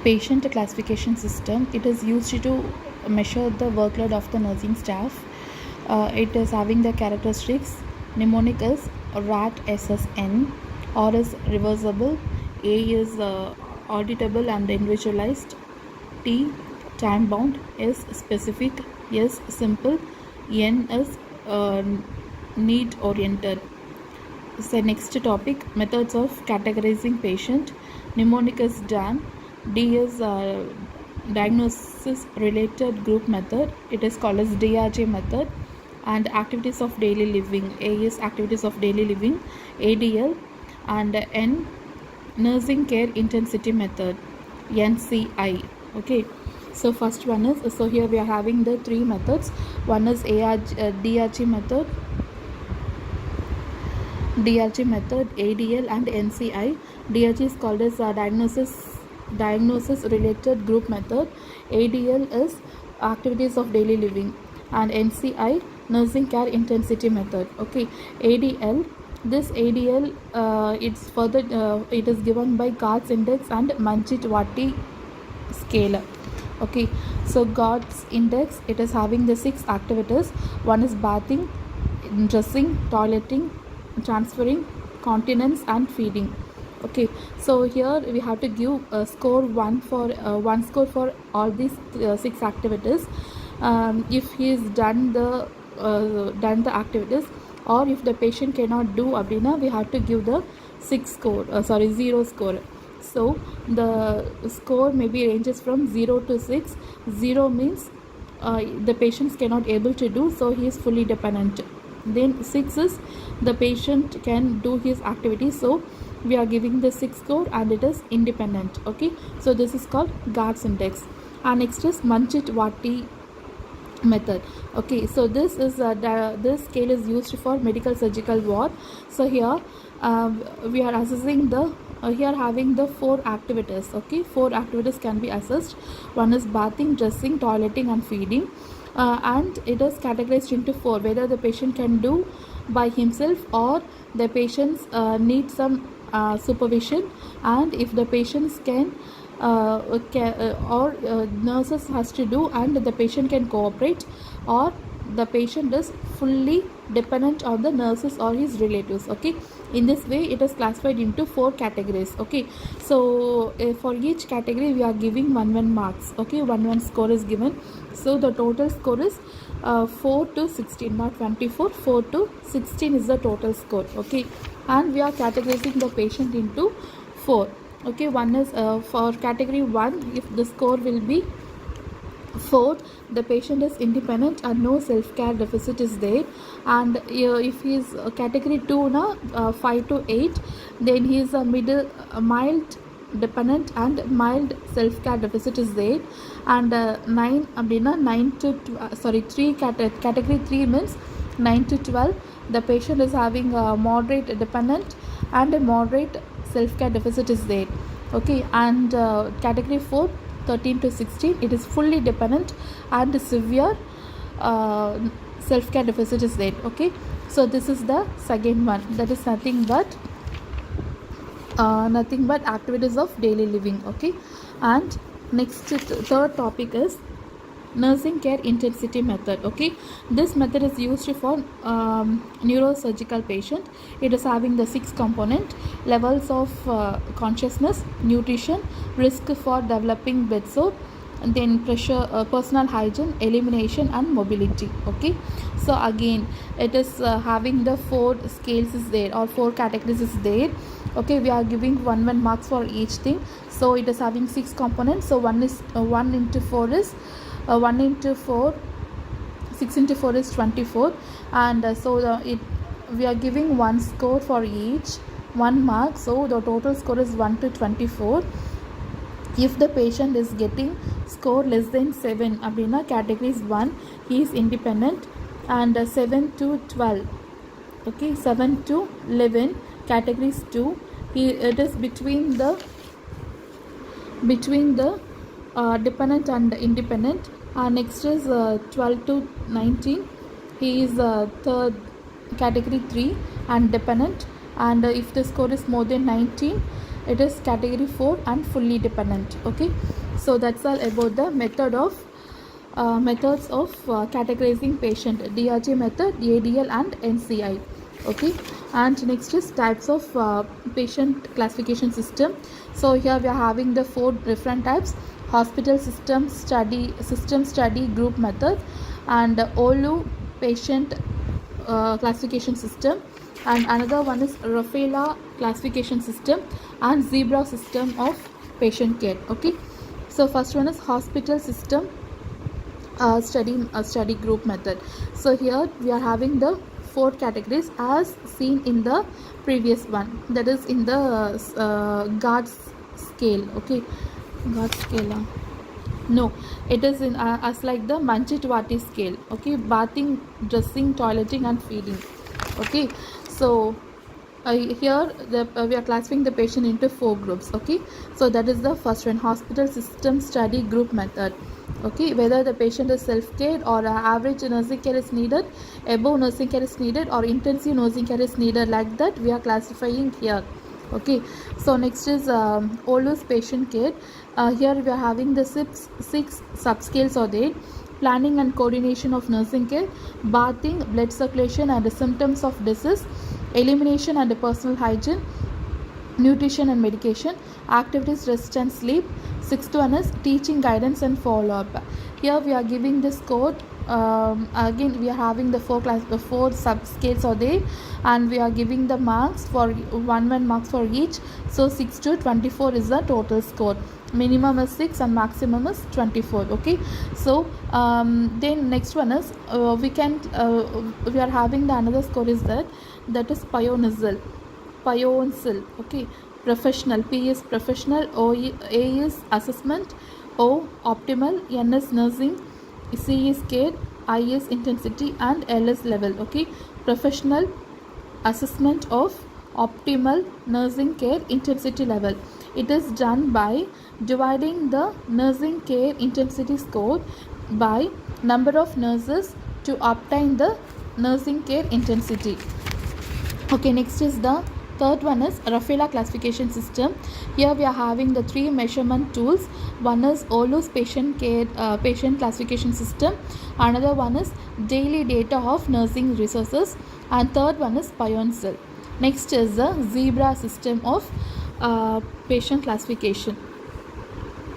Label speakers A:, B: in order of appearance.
A: patient classification system. It is used to measure the workload of the nursing staff. It is having the characteristics. Mnemonic is RAT SSN. R is reversible. A is auditable and individualized. T time bound. S specific. S simple. N is need oriented. So next topic, methods of categorizing patient. Mnemonic is DAM. D is diagnosis related group method. It is called as DRG method. And activities of daily living. A is activities of daily living. ADL. And N nursing care intensity method. NCI. Okay. So first one is, so here we are having the three methods. One is DRG method, ADL and NCI. DRG is called as diagnosis related group method. ADL is activities of daily living, and NCI nursing care intensity method. Okay, ADL. This ADL it's further it is given by GARDS index and Manchit-Wati scale. Okay, so GARDS index, it is having the 6 activities. One is bathing, dressing, toileting, transferring, continence and feeding. Okay, so here we have to give a score 1 for one score for all these 6 activities. If he is done the activities, or if the patient cannot do abdina, we have to give the 0 score. So the score maybe ranges from 0 to 6. 0 means the patients cannot able to do, so he is fully dependent. Then 6 is the patient can do his activity, so we are giving the 6 score and it is independent. Okay, so this is called GARDS index. And next is Manchit-Wati method. Okay, so this is this scale is used for medical surgical ward. So here we are assessing the here having the 4 activities. Okay, 4 activities can be assessed. One is bathing, dressing, toileting and feeding, and it is categorized into 4, whether the patient can do by himself or the patients need some supervision, and if the patients can nurses has to do and the patient can cooperate, or the patient is fully dependent on the nurses or his relatives. Okay, in this way it is classified into 4 categories. Okay, so for each category we are giving 1 marks. Okay, 1 score is given, so the total score is 4 to 16, not 24. 4 to 16 is the total score. Okay, and we are categorizing the patient into 4. Okay, one is for category 1, if the score will be 4, the patient is independent and no self-care deficit is there. And if he is category 2 na 5 to 8, then he is a mild dependent and mild self-care deficit is there. And 9 to 3 category 3 means 9 to 12, the patient is having a moderate dependent and a moderate self-care deficit is there. Okay, and category 4, 13 to 16, it is fully dependent and severe self-care deficit is there. Okay, so this is the second one, that is nothing but activities of daily living. Okay, and next third topic is nursing care intensity method. Okay, this method is used for neurosurgical patient. It is having the 6 component: levels of consciousness, nutrition, risk for developing bed sore, and then pressure, personal hygiene, elimination and mobility. Okay, so again it is having the 4 scales is there, or 4 categories is there. Okay, we are giving 1 marks for each thing. So it is having 6 components. So 1 into 4 is 1 into 4, 6 into 4 is 24, and we are giving 1 score for each, 1 mark. So the total score is 1 to 24. If the patient is getting score less than 7, abdina categories 1, he is independent, and 7 to 12, okay, 7 to 11 categories 2, it is between the dependent and independent. Next is 12 to 19, he is third category 3 and dependent, and if the score is more than 19, it is category 4 and fully dependent. Okay, so that's all about the methods of categorizing patient, DRG method, ADL and NCI. Okay, and next is types of patient classification system. So here we are having the 4 different types: hospital system study group method, and OLU patient classification system, and another one is Rafaela classification system and Zebra system of patient care. Okay, so first one is hospital system study group method. So here we are having the 4 categories as seen in the previous one, that is in the GARD scale. Okay, GARD scale. No, it is in as like the Manchitwati scale. Okay, bathing, dressing, toileting, and feeding. Okay, so here we are classifying the patient into 4 groups. Okay, so that is the first one, hospital system study group method. Okay, whether the patient is self-care or average nursing care is needed, above nursing care is needed, or intensive nursing care is needed, like that we are classifying here. Okay, so next is always patient care. Here we are having the six subscales are there: planning and coordination of nursing care, bathing, blood circulation and the symptoms of disease, elimination and personal hygiene, nutrition and medication, activities, rest and sleep. Sixth one is teaching, guidance and follow-up. Here we are giving this code. Again we are having the 4 subscales are there, and we are giving the marks for 1 marks for each. So 6 to 24 is the total score. Minimum is 6 and maximum is 24. Okay, so then next one is we are having the another score is that is Pionesil. Okay, professional. P is professional, A is assessment, O optimal, N is nursing, C is care, I is intensity, and L is level. Okay, professional, assessment of optimal, nursing care, intensity, level. It is done by dividing the nursing care intensity score by number of nurses to obtain the nursing care intensity. Okay, next is the third one is Rafaela classification system. Here we are having the 3 measurement tools. One is OLU's patient classification system. Another one is daily data of nursing resources, and third one is Pionesil. Next is the Zebra system of patient classification.